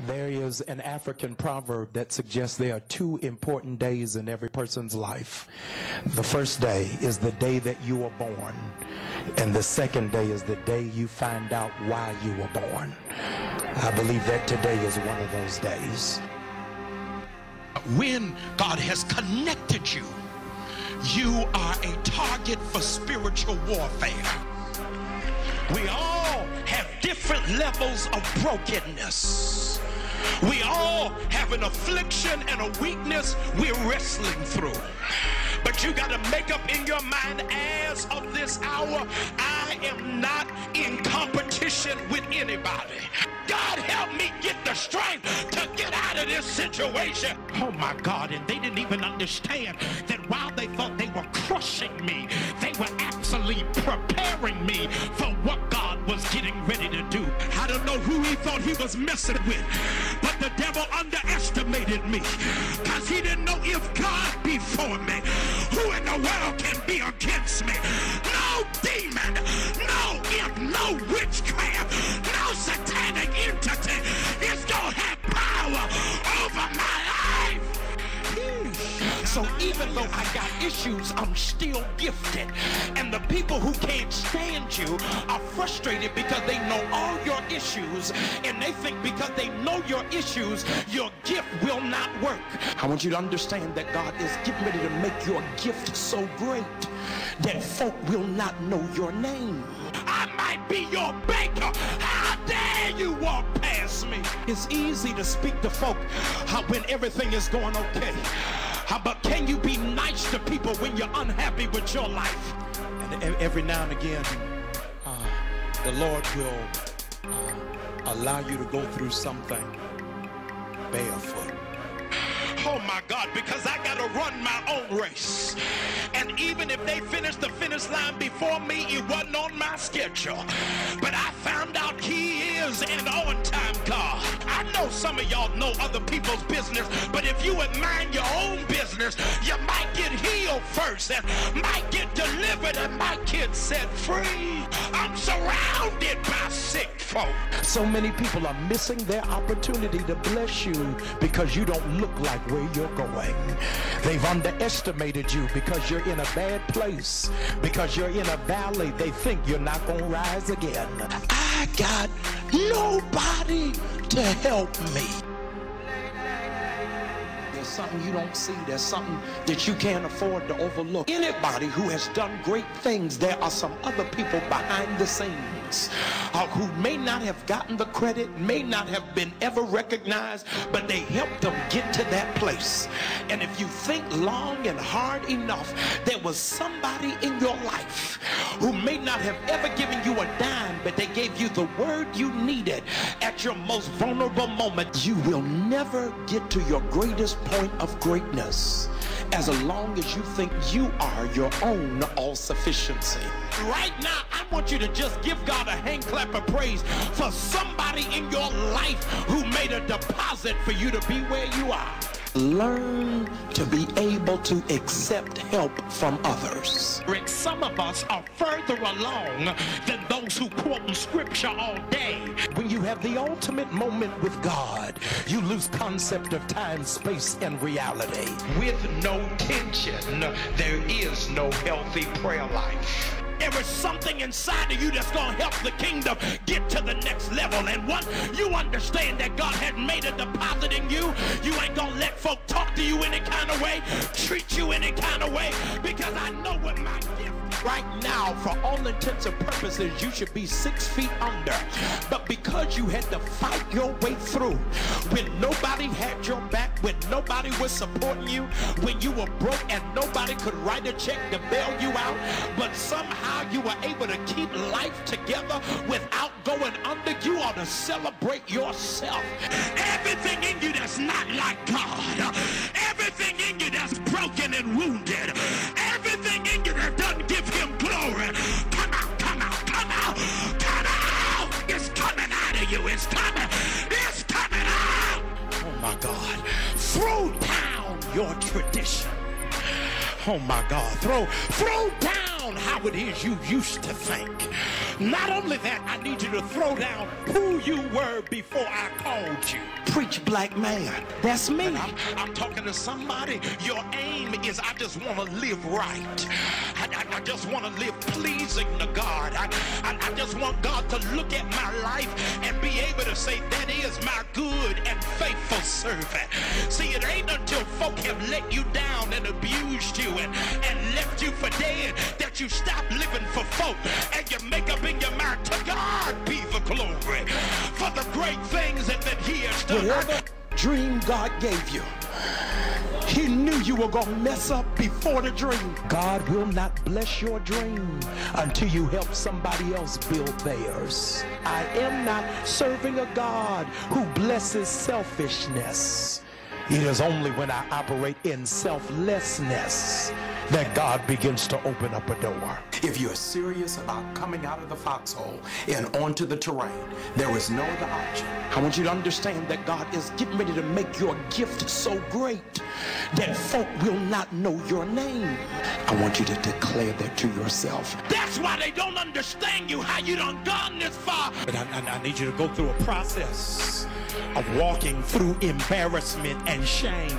There is an African proverb that suggests there are two important days in every person's life. The first day is the day that you were born, and the second day is the day you find out why you were born. I believe that today is one of those days. When God has connected you, you are a target for spiritual warfare. We all have different levels of brokenness. We all have an affliction and a weakness we're wrestling through. But you got to make up in your mind, as of this hour, I am not in competition with anybody. God help me get the strength to get out of this situation. Oh my God, and they didn't even understand that while they thought they were crushing me, they were actually preparing me for what God was getting ready to do. I don't know who he thought he was messing with, but the devil underestimated me, because he didn't know if God be for me, who in the world can be against me? No demon, no imp, no witchcraft, no satanic entity is gonna have power over my life. So even though I got issues, I'm still gifted. And the people who can't stand you are frustrated because they know all your issues, and they think because they know your issues, your gift will not work. I want you to understand that God is getting ready to make your gift so great that folk will not know your name. I might be your baker. How dare you walk past me? It's easy to speak to folk when everything is going okay. But can you be nice to people when you're unhappy with your life? And every now and again, the Lord will allow you to go through something barefoot. Oh my God, because I got to run my own race. And even if they finish the finish line before me, it wasn't on my schedule. But I found out he is an on-time God. I know some of y'all know other people's business, but if you would mind your own business, you might get healed first, and might get delivered, and might get set free. I'm surrounded by sick folk. So many people are missing their opportunity to bless you because you don't look like where you're going. They've underestimated you because you're in a bad place, because you're in a valley. They think you're not going to rise again. I got nobody to help me. There's something you don't see. There's something that you can't afford to overlook. Anybody who has done great things, there are some other people behind the scenes who may not have gotten the credit, may not have been ever recognized, but they helped them get to that place. And if you think long and hard enough, there was somebody in your life who may not have ever given you a dime, but they gave you the word you needed at your most vulnerable moment. You will never get to your greatest point of greatness as long as you think you are your own all-sufficiency. Right now, I want you to just give God a hand clap of praise for somebody in your life who made a deposit for you to be where you are. Learn to be able to accept help from others. Some of us are further along than those who quote scripture all day. When you have the ultimate moment with God, you lose concept of time, space, and reality. With no tension, there is no healthy prayer life. There is something inside of you that's going to help the kingdom get to the next level. And once you understand that God had made a deposit in you, you ain't going to let folk talk to you any kind of way, treat you any kind of way, because I know what my gift is. Right now, for all intents and purposes, you should be 6 feet under. But because you had to fight your way through, when nobody had your back, when nobody was supporting you, when you were broke and nobody could write a check to bail you out, but somehow you were able to keep life together without going under, you ought to celebrate yourself. Everything in you that's not like God, everything in you that's broken and wounded, everything in you that doesn't give him glory, come out, come out, come out, come out. It's coming out of you. It's coming out. Oh my God. Throw down your tradition. Oh my God. Throw down how it is you used to think. Not only that, I need you to throw down who you were before I called you. Preach, black man. That's me. And I'm talking to somebody. Your aim is, I just want to live right. I just want to live pleasing to God. I just want God to look at my life and be able to say, that is my good and faithful servant. See, it ain't until folk have let you down and abused you and left you for dead that you stop living for folk and you make up in your mind, to God be the glory for the great things that he has done. Whatever dream God gave you, he knew you were going to mess up before the dream. God will not bless your dream until you help somebody else build theirs. I am not serving a God who blesses selfishness. It is only when I operate in selflessness that God begins to open up a door. If you're serious about coming out of the foxhole and onto the terrain, there is no other option. I want you to understand that God is getting ready to make your gift so great that folk will not know your name. I want you to declare that to yourself. That's why they don't understand you, how you done gone this far. But I need you to go through a process of walking through embarrassment and shame.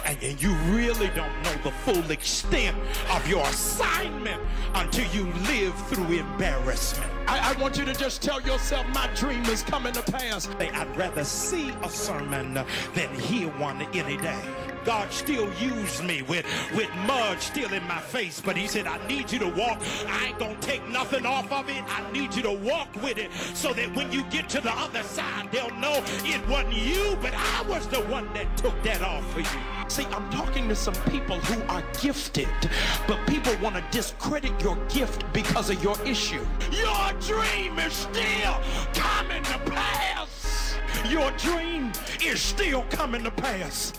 And you really don't know the full extent of your assignment until you live through embarrassment. I want you to just tell yourself, my dream is coming to pass. I'd rather see a sermon than hear one any day. God still used me with mud still in my face, but he said, I need you to walk. I ain't gonna take nothing off of it. I need you to walk with it so that when you get to the other side, they'll know it wasn't you, but I was the one that took that off for you. See, I'm talking to some people who are gifted, but people want to discredit your gift because of your issue. Your dream is still coming to pass. Your dream is still coming to pass.